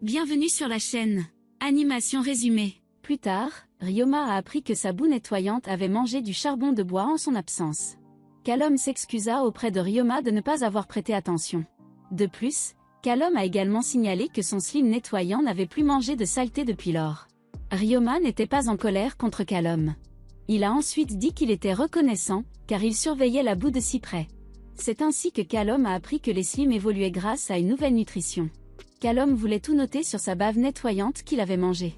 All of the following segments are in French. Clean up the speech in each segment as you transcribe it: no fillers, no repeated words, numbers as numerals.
Bienvenue sur la chaîne. Animation résumée. Plus tard, Ryoma a appris que sa boue nettoyante avait mangé du charbon de bois en son absence. Calom s'excusa auprès de Ryoma de ne pas avoir prêté attention. De plus, Calom a également signalé que son slime nettoyant n'avait plus mangé de saleté depuis lors. Ryoma n'était pas en colère contre Calom. Il a ensuite dit qu'il était reconnaissant, car il surveillait la boue de si près. C'est ainsi que Calom a appris que les slimes évoluaient grâce à une nouvelle nutrition. Calom voulait tout noter sur sa bave nettoyante qu'il avait mangée.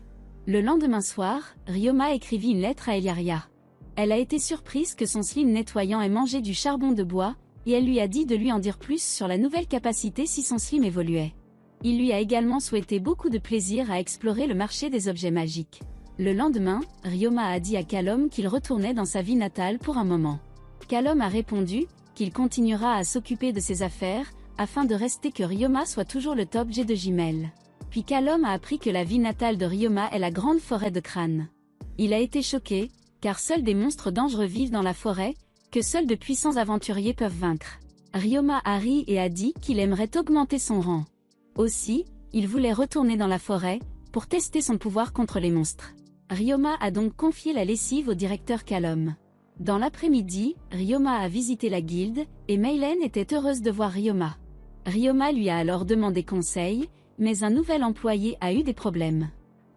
Le lendemain soir, Ryoma écrivit une lettre à Eliaria. Elle a été surprise que son slime nettoyant ait mangé du charbon de bois, et elle lui a dit de lui en dire plus sur la nouvelle capacité si son slime évoluait. Il lui a également souhaité beaucoup de plaisir à explorer le marché des objets magiques. Le lendemain, Ryoma a dit à Calom qu'il retournait dans sa vie natale pour un moment. Calom a répondu qu'il continuera à s'occuper de ses affaires, afin de rester que Ryoma soit toujours le top G de Jimel. Puis Calom a appris que la vie natale de Ryoma est la grande forêt de crânes. Il a été choqué, car seuls des monstres dangereux vivent dans la forêt, que seuls de puissants aventuriers peuvent vaincre. Ryoma a ri et a dit qu'il aimerait augmenter son rang. Aussi, il voulait retourner dans la forêt, pour tester son pouvoir contre les monstres. Ryoma a donc confié la lessive au directeur Calom. Dans l'après-midi, Ryoma a visité la guilde, et Maylen était heureuse de voir Ryoma. Ryoma lui a alors demandé conseil, mais un nouvel employé a eu des problèmes.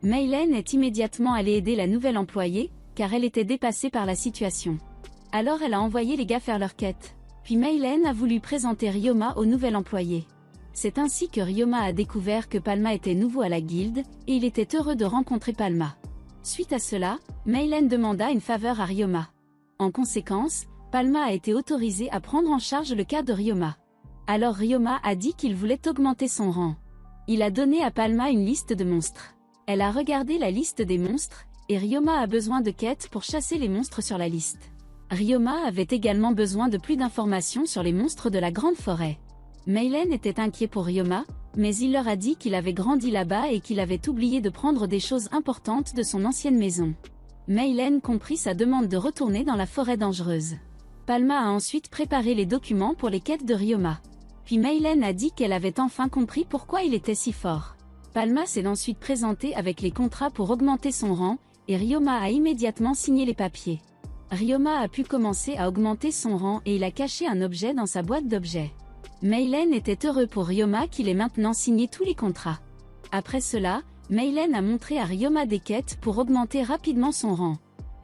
Maylen est immédiatement allée aider la nouvelle employée, car elle était dépassée par la situation. Alors elle a envoyé les gars faire leur quête. Puis Maylen a voulu présenter Ryoma au nouvel employé. C'est ainsi que Ryoma a découvert que Palma était nouveau à la guilde, et il était heureux de rencontrer Palma. Suite à cela, Maylen demanda une faveur à Ryoma. En conséquence, Palma a été autorisé à prendre en charge le cas de Ryoma. Alors Ryoma a dit qu'il voulait augmenter son rang. Il a donné à Palma une liste de monstres. Elle a regardé la liste des monstres, et Ryoma a besoin de quêtes pour chasser les monstres sur la liste. Ryoma avait également besoin de plus d'informations sur les monstres de la grande forêt. Maylen était inquiet pour Ryoma, mais il leur a dit qu'il avait grandi là-bas et qu'il avait oublié de prendre des choses importantes de son ancienne maison. Maylen comprit sa demande de retourner dans la forêt dangereuse. Palma a ensuite préparé les documents pour les quêtes de Ryoma. Puis Maylen a dit qu'elle avait enfin compris pourquoi il était si fort. Palma s'est ensuite présentée avec les contrats pour augmenter son rang, et Ryoma a immédiatement signé les papiers. Ryoma a pu commencer à augmenter son rang et il a caché un objet dans sa boîte d'objets. Maylen était heureux pour Ryoma qu'il ait maintenant signé tous les contrats. Après cela, Maylen a montré à Ryoma des quêtes pour augmenter rapidement son rang.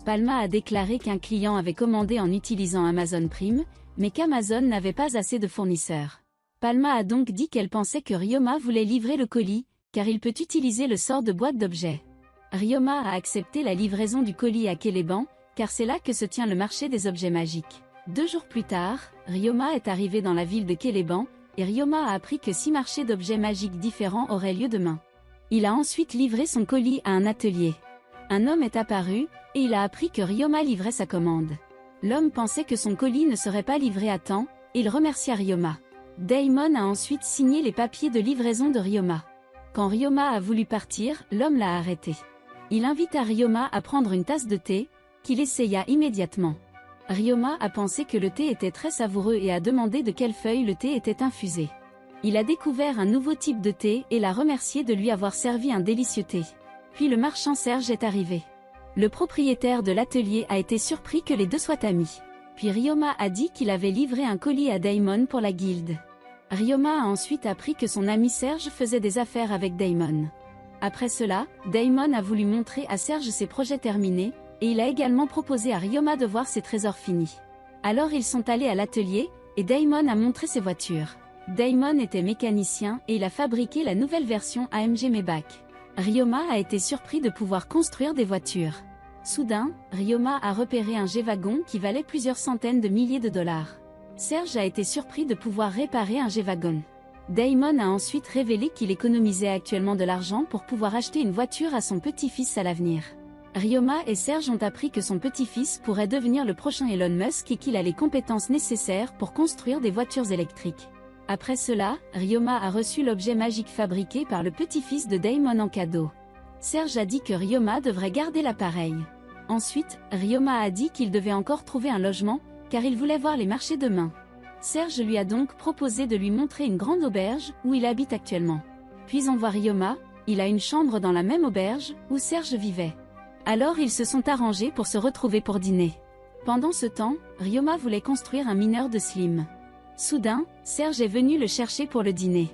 Palma a déclaré qu'un client avait commandé en utilisant Amazon Prime, mais qu'Amazon n'avait pas assez de fournisseurs. Palma a donc dit qu'elle pensait que Ryoma voulait livrer le colis, car il peut utiliser le sort de boîte d'objets. Ryoma a accepté la livraison du colis à Celeban, car c'est là que se tient le marché des objets magiques. 2 jours plus tard, Ryoma est arrivé dans la ville de Celeban, et Ryoma a appris que 6 marchés d'objets magiques différents auraient lieu demain. Il a ensuite livré son colis à un atelier. Un homme est apparu, et il a appris que Ryoma livrait sa commande. L'homme pensait que son colis ne serait pas livré à temps, et il remercia Ryoma. Daimon a ensuite signé les papiers de livraison de Ryoma. Quand Ryoma a voulu partir, l'homme l'a arrêté. Il invita Ryoma à prendre une tasse de thé, qu'il essaya immédiatement. Ryoma a pensé que le thé était très savoureux et a demandé de quelle feuille le thé était infusé. Il a découvert un nouveau type de thé et l'a remercié de lui avoir servi un délicieux thé. Puis le marchand Serge est arrivé. Le propriétaire de l'atelier a été surpris que les deux soient amis. Puis Ryoma a dit qu'il avait livré un colis à Daimon pour la guilde. Ryoma a ensuite appris que son ami Serge faisait des affaires avec Daimon. Après cela, Daimon a voulu montrer à Serge ses projets terminés, et il a également proposé à Ryoma de voir ses trésors finis. Alors ils sont allés à l'atelier, et Daimon a montré ses voitures. Daimon était mécanicien et il a fabriqué la nouvelle version AMG Maybach. Ryoma a été surpris de pouvoir construire des voitures. Soudain, Ryoma a repéré un G-Wagon qui valait plusieurs centaines de milliers de dollars. Serge a été surpris de pouvoir réparer un G-Wagon. Daimon a ensuite révélé qu'il économisait actuellement de l'argent pour pouvoir acheter une voiture à son petit-fils à l'avenir. Ryoma et Serge ont appris que son petit-fils pourrait devenir le prochain Elon Musk et qu'il a les compétences nécessaires pour construire des voitures électriques. Après cela, Ryoma a reçu l'objet magique fabriqué par le petit-fils de Daimon en cadeau. Serge a dit que Ryoma devrait garder l'appareil. Ensuite, Ryoma a dit qu'il devait encore trouver un logement, car il voulait voir les marchés demain. Serge lui a donc proposé de lui montrer une grande auberge où il habite actuellement. Puis on voit Ryoma, il a une chambre dans la même auberge où Serge vivait. Alors ils se sont arrangés pour se retrouver pour dîner. Pendant ce temps, Ryoma voulait construire un mineur de Slim. Soudain, Serge est venu le chercher pour le dîner.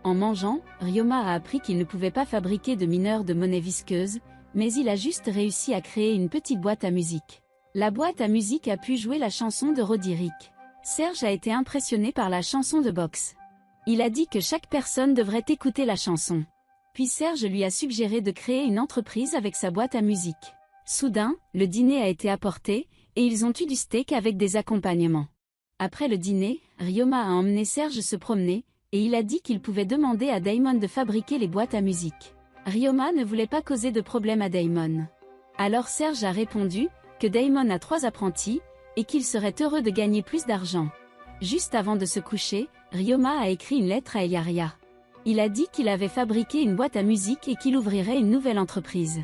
En mangeant, Ryoma a appris qu'il ne pouvait pas fabriquer de mineur de monnaie visqueuse, mais il a juste réussi à créer une petite boîte à musique. La boîte à musique a pu jouer la chanson de Roderick. Serge a été impressionné par la chanson de Box. Il a dit que chaque personne devrait écouter la chanson. Puis Serge lui a suggéré de créer une entreprise avec sa boîte à musique. Soudain, le dîner a été apporté, et ils ont eu du steak avec des accompagnements. Après le dîner, Ryoma a emmené Serge se promener, et il a dit qu'il pouvait demander à Daimon de fabriquer les boîtes à musique. Ryoma ne voulait pas causer de problème à Daimon. Alors Serge a répondu que Daimon a 3 apprentis, et qu'il serait heureux de gagner plus d'argent. Juste avant de se coucher, Ryoma a écrit une lettre à Eliaria. Il a dit qu'il avait fabriqué une boîte à musique et qu'il ouvrirait une nouvelle entreprise.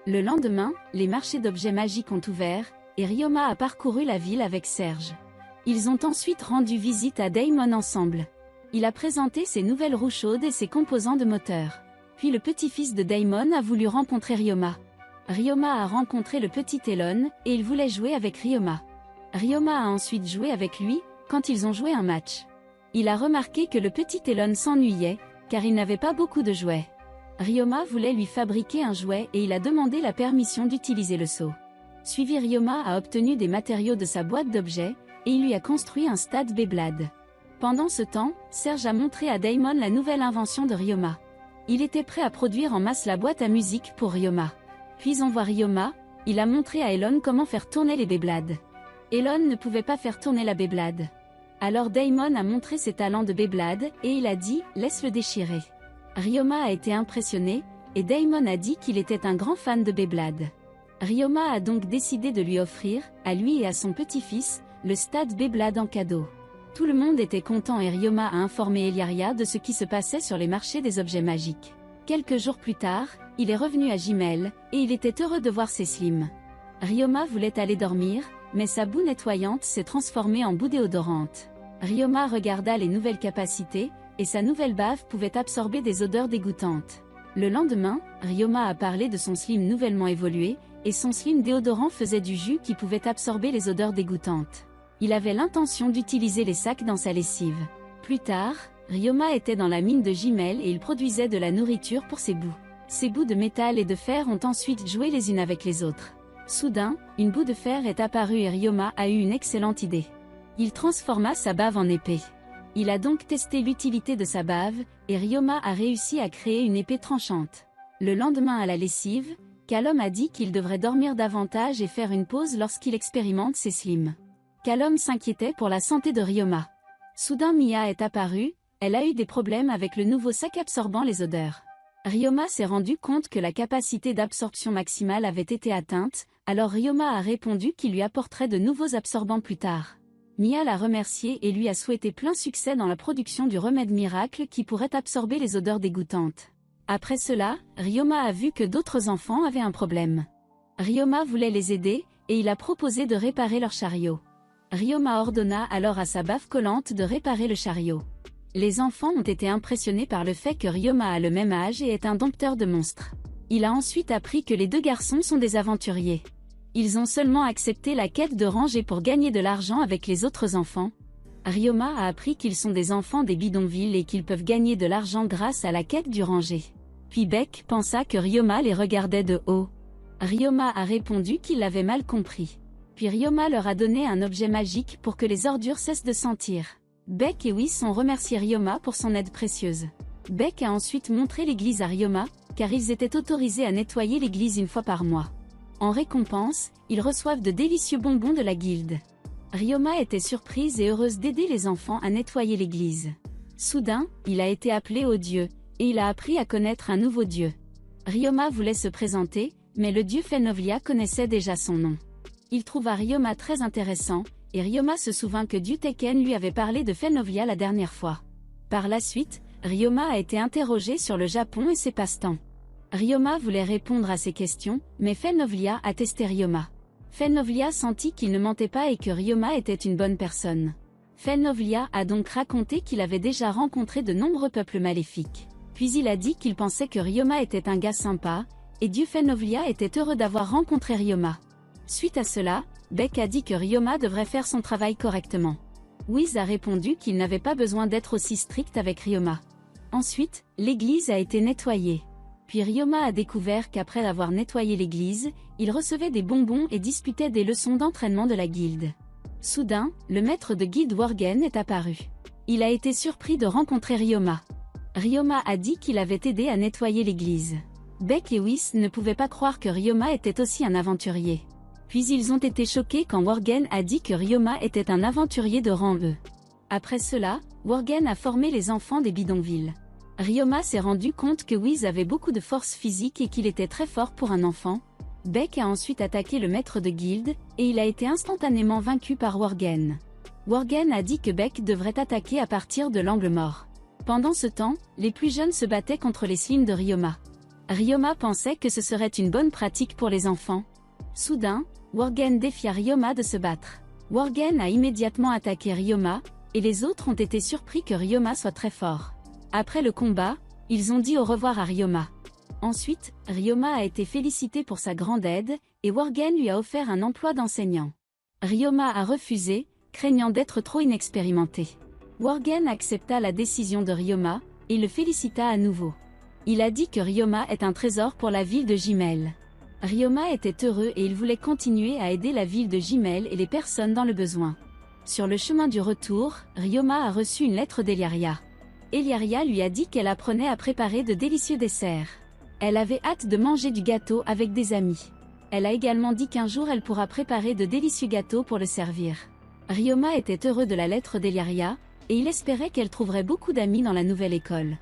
Le lendemain, les marchés d'objets magiques ont ouvert, et Ryoma a parcouru la ville avec Serge. Ils ont ensuite rendu visite à Daimon ensemble. Il a présenté ses nouvelles roues chaudes et ses composants de moteur. Puis le petit-fils de Daimon a voulu rencontrer Ryoma. Ryoma a rencontré le petit Elon, et il voulait jouer avec Ryoma. Ryoma a ensuite joué avec lui, quand ils ont joué un match. Il a remarqué que le petit Elon s'ennuyait, car il n'avait pas beaucoup de jouets. Ryoma voulait lui fabriquer un jouet et il a demandé la permission d'utiliser le seau. Suivi, Ryoma a obtenu des matériaux de sa boîte d'objets, et il lui a construit un stade Beyblade. Pendant ce temps, Serge a montré à Daimon la nouvelle invention de Ryoma. Il était prêt à produire en masse la boîte à musique pour Ryoma. Puis on voit Ryoma, il a montré à Elon comment faire tourner les Beyblades. Elon ne pouvait pas faire tourner la Beyblade. Alors Daimon a montré ses talents de Beyblade, et il a dit « laisse-le déchirer ». Ryoma a été impressionné, et Daimon a dit qu'il était un grand fan de Beyblade. Ryoma a donc décidé de lui offrir, à lui et à son petit-fils, le stade Beyblade en cadeau. Tout le monde était content et Ryoma a informé Eliaria de ce qui se passait sur les marchés des objets magiques. Quelques jours plus tard, il est revenu à Jimel, et il était heureux de voir ses slims. Ryoma voulait aller dormir, mais sa boue nettoyante s'est transformée en boue déodorante. Ryoma regarda les nouvelles capacités, et sa nouvelle bave pouvait absorber des odeurs dégoûtantes. Le lendemain, Ryoma a parlé de son slim nouvellement évolué, et son slim déodorant faisait du jus qui pouvait absorber les odeurs dégoûtantes. Il avait l'intention d'utiliser les sacs dans sa lessive. Plus tard, Ryoma était dans la mine de Jimel et il produisait de la nourriture pour ses boues. Ces boues de métal et de fer ont ensuite joué les unes avec les autres. Soudain, une boue de fer est apparue et Ryoma a eu une excellente idée. Il transforma sa bave en épée. Il a donc testé l'utilité de sa bave, et Ryoma a réussi à créer une épée tranchante. Le lendemain à la lessive, Calom a dit qu'il devrait dormir davantage et faire une pause lorsqu'il expérimente ses slims. Calom s'inquiétait pour la santé de Ryoma. Soudain Mia est apparue, elle a eu des problèmes avec le nouveau sac absorbant les odeurs. Ryoma s'est rendu compte que la capacité d'absorption maximale avait été atteinte, alors Ryoma a répondu qu'il lui apporterait de nouveaux absorbants plus tard. Mia l'a remercié et lui a souhaité plein succès dans la production du remède miracle qui pourrait absorber les odeurs dégoûtantes. Après cela, Ryoma a vu que d'autres enfants avaient un problème. Ryoma voulait les aider, et il a proposé de réparer leur chariot. Ryoma ordonna alors à sa bave collante de réparer le chariot. Les enfants ont été impressionnés par le fait que Ryoma a le même âge et est un dompteur de monstres. Il a ensuite appris que les 2 garçons sont des aventuriers. Ils ont seulement accepté la quête de ranger pour gagner de l'argent avec les autres enfants. Ryoma a appris qu'ils sont des enfants des bidonvilles et qu'ils peuvent gagner de l'argent grâce à la quête du ranger. Puis Beck pensa que Ryoma les regardait de haut. Ryoma a répondu qu'il l'avait mal compris. Puis Ryoma leur a donné un objet magique pour que les ordures cessent de sentir. Beck et Whis ont remercié Ryoma pour son aide précieuse. Beck a ensuite montré l'église à Ryoma, car ils étaient autorisés à nettoyer l'église une fois par mois. En récompense, ils reçoivent de délicieux bonbons de la guilde. Ryoma était surprise et heureuse d'aider les enfants à nettoyer l'église. Soudain, il a été appelé au dieu, et il a appris à connaître un nouveau dieu. Ryoma voulait se présenter, mais le dieu Fenovlia connaissait déjà son nom. Il trouva Ryoma très intéressant, et Ryoma se souvint que Dieu Tekken lui avait parlé de Fenovlia la dernière fois. Par la suite, Ryoma a été interrogé sur le Japon et ses passe-temps. Ryoma voulait répondre à ses questions, mais Fenovlia a testé Ryoma. Fenovlia sentit qu'il ne mentait pas et que Ryoma était une bonne personne. Fenovlia a donc raconté qu'il avait déjà rencontré de nombreux peuples maléfiques. Puis il a dit qu'il pensait que Ryoma était un gars sympa, et Dufenovlia était heureux d'avoir rencontré Ryoma. Suite à cela, Beck a dit que Ryoma devrait faire son travail correctement. Wiz a répondu qu'il n'avait pas besoin d'être aussi strict avec Ryoma. Ensuite, l'église a été nettoyée. Puis Ryoma a découvert qu'après avoir nettoyé l'église, il recevait des bonbons et disputait des leçons d'entraînement de la guilde. Soudain, le maître de guilde Worgen est apparu. Il a été surpris de rencontrer Ryoma. Ryoma a dit qu'il avait aidé à nettoyer l'église. Beck et Whis ne pouvaient pas croire que Ryoma était aussi un aventurier. Puis ils ont été choqués quand Worgen a dit que Ryoma était un aventurier de rang E. Après cela, Worgen a formé les enfants des bidonvilles. Ryoma s'est rendu compte que Whis avait beaucoup de force physique et qu'il était très fort pour un enfant. Beck a ensuite attaqué le maître de guilde, et il a été instantanément vaincu par Worgen. Worgen a dit que Beck devrait attaquer à partir de l'angle mort. Pendant ce temps, les plus jeunes se battaient contre les slimes de Ryoma. Ryoma pensait que ce serait une bonne pratique pour les enfants. Soudain, Worgen défia Ryoma de se battre. Worgen a immédiatement attaqué Ryoma, et les autres ont été surpris que Ryoma soit très fort. Après le combat, ils ont dit au revoir à Ryoma. Ensuite, Ryoma a été félicité pour sa grande aide, et Worgen lui a offert un emploi d'enseignant. Ryoma a refusé, craignant d'être trop inexpérimenté. Worgen accepta la décision de Ryoma, et le félicita à nouveau. Il a dit que Ryoma est un trésor pour la ville de Jimel. Ryoma était heureux et il voulait continuer à aider la ville de Jimel et les personnes dans le besoin. Sur le chemin du retour, Ryoma a reçu une lettre d'Eliaria. Eliaria lui a dit qu'elle apprenait à préparer de délicieux desserts. Elle avait hâte de manger du gâteau avec des amis. Elle a également dit qu'un jour elle pourra préparer de délicieux gâteaux pour le servir. Ryoma était heureux de la lettre d'Eliaria, et il espérait qu'elle trouverait beaucoup d'amis dans la nouvelle école.